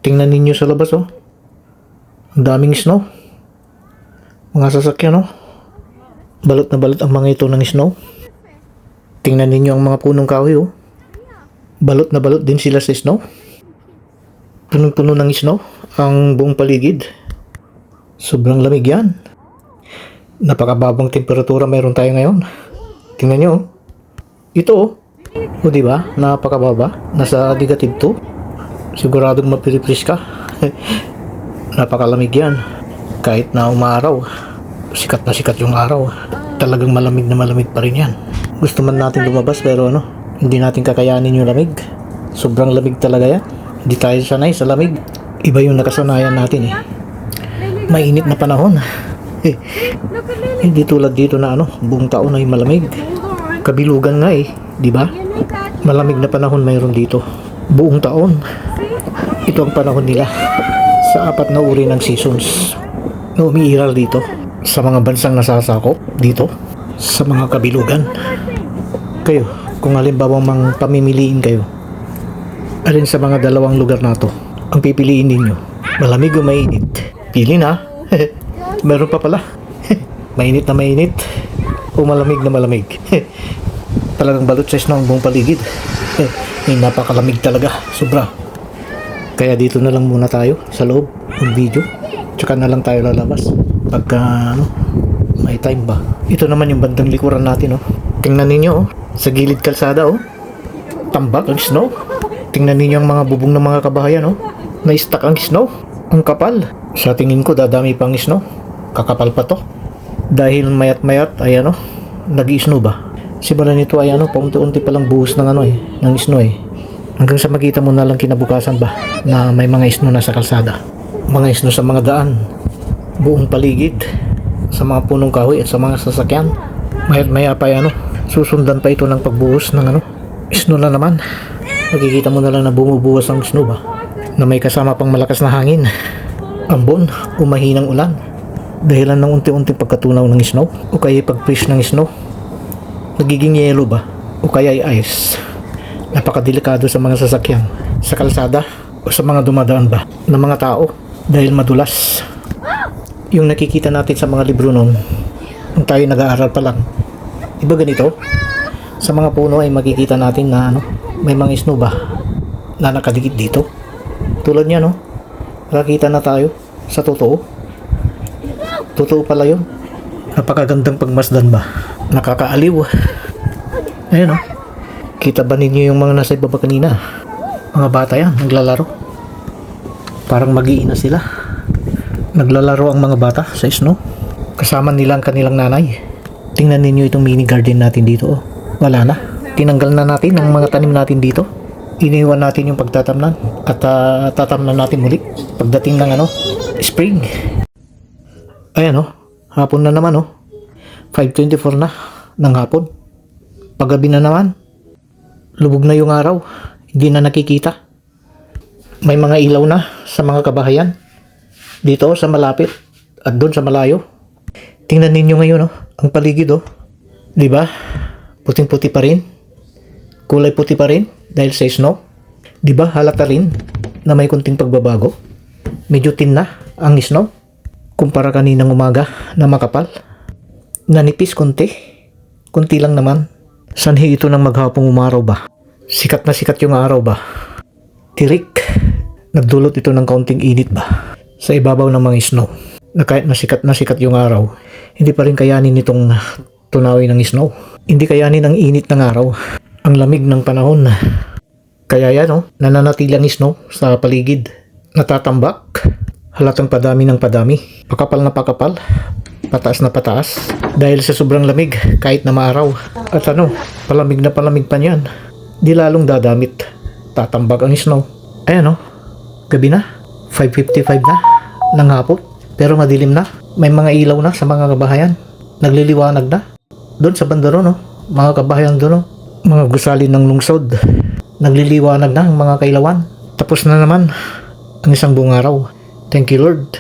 Tingnan ninyo sa labas, oh. Ang daming snow. Mga sasakyan, oh. Balot na balot ang mga ito ng snow. Tingnan ninyo ang mga punong kahoy, oh. Balot na balot din sila sa snow. Punong-puno ng snow ang buong paligid. Sobrang lamig yan. Napakababang temperatura meron tayo ngayon. Tingnan nyo, oh. Ito, oh. O diba? Napakababa. Nasa negative 2. Siguradong mapiripris ka. Napakalamig yan. Kahit na umaraw, sikat na sikat yung araw, talagang malamig na malamig pa rin yan. Gusto man natin lumabas pero hindi natin kakayanin yung lamig. Sobrang lamig talaga yan. Hindi tayo sanay sa lamig. Iba yung nakasanayan natin, eh. Mainit na panahon. Hindi tulad dito na buong taon ay malamig. Kabilugan nga, eh, di ba? Malamig na panahon mayroon dito. Buong taon. Ito ang panahon nila sa 4 na uri ng seasons na umiiral dito sa mga bansang nasasakop dito sa mga kabilugan. Kayo, kung halimbawa mang pamimiliin kayo, alin sa mga dalawang lugar na to ang pipiliin ninyo? Malamig o mainit? Pili na. Meron pa pala. Mainit na mainit o malamig na malamig. Talagang balot sa snow ang buong paligid. Napakalamig talaga, sobra. Kaya dito na lang muna tayo sa loob ng video. Tsaka na lang tayo lalabas pagka may time ba. Ito naman yung bandang likuran natin, oh. Tingnan ninyo, oh. Sa gilid kalsada, oh. Tambak ang snow. Tingnan ninyo ang mga bubong ng mga kabahayan, oh. Na-stack ang snow. Ang kapal. Sa tingin ko dadami pang snow. Kakapal pa to. Dahil mayat mayat ay nag-i-snow ba. Simula nito ay paunti-unti palang buhos ng ng snow, eh. Hanggang sa makita mo na lang kinabukasan ba na may mga snow na sa kalsada. Mga snow sa mga daan, buong paligid, sa mga punong kahoy at sa mga sasakyan. Mayat maya pa susundan pa ito ng pagbuhos ng snow na naman. Makikita mo na lang na bumubuhos ang snow ba, na may kasama pang malakas na hangin, ambon o mahinang ulan. Dahilan ng unti-unting pagkatunaw ng snow o kaya pag-freeze ng snow, nagiging yellow ba o kaya ay ice. Napakadelikado sa mga sasakyan, sa kalsada o sa mga dumadaan ba ng mga tao dahil madulas. Yung nakikita natin sa mga libro noon nung tayo nag-aaral pa lang, iba ganito. Sa mga puno ay makikita natin na may mga snow ba na nakadikit dito. Tulad niya, nakakita na tayo sa totoo. Totoo pala yun. Napakagandang pagmasdan ba, nakakaaliw. Ayan, kita ba ninyo yung mga nasa ibaba kanina? Mga bata yan, naglalaro. Parang mag-iina sila. Naglalaro ang mga bata sa snow. Kasama nila ang kanilang nanay. Tingnan ninyo itong mini garden natin dito, oh. Wala na. Tinanggal na natin ang mga tanim natin dito. Iniwan natin yung pagtatamnan at tatamnan natin muli pagdating ng spring. Ayan, hapon na naman, 5:24 na ng hapon. Paggabi na naman, lubog na yung araw, hindi na nakikita. May mga ilaw na sa mga kabahayan dito sa malapit at doon sa malayo. Tingnan ninyo ngayon, ang paligid, di ba? Puting-puti pa rin. Kulay puti pa rin dahil sa snow. Di ba halata rin na may kunting pagbabago? Medyo tin na ang snow kumpara kaninang umaga na makapal. Nanipis konti. Kunti lang naman. Sanhi ito ng maghapong umaraw ba? Sikat na sikat yung araw ba? Tirik. Nagdulot ito ng kaunting init ba sa ibabaw ng mga snow. Na kahit na sikat yung araw, hindi pa rin kayanin itong tunawin ng snow. Hindi kayanin ang init ng araw, ang lamig ng panahon. Kaya yan, nananatili ang snow sa paligid. Natatambak. Halatang padami ng padami. Pakapal na pakapal. Pataas na pataas. Dahil sa sobrang lamig, kahit na maaraw. At palamig na palamig pa niyan. Di lalong dadamit. Tatambak ang snow. Ayan, gabi na. 5:55 na ng hapon. Pero madilim na. May mga ilaw na sa mga kabahayan. Nagliliwanag na. Doon sa banda ron, mga kabahayan doon, mga gusali ng lungsod. Nagliliwanag na ang mga kailawan. Tapos na naman ang isang buong araw. Thank you, Lord.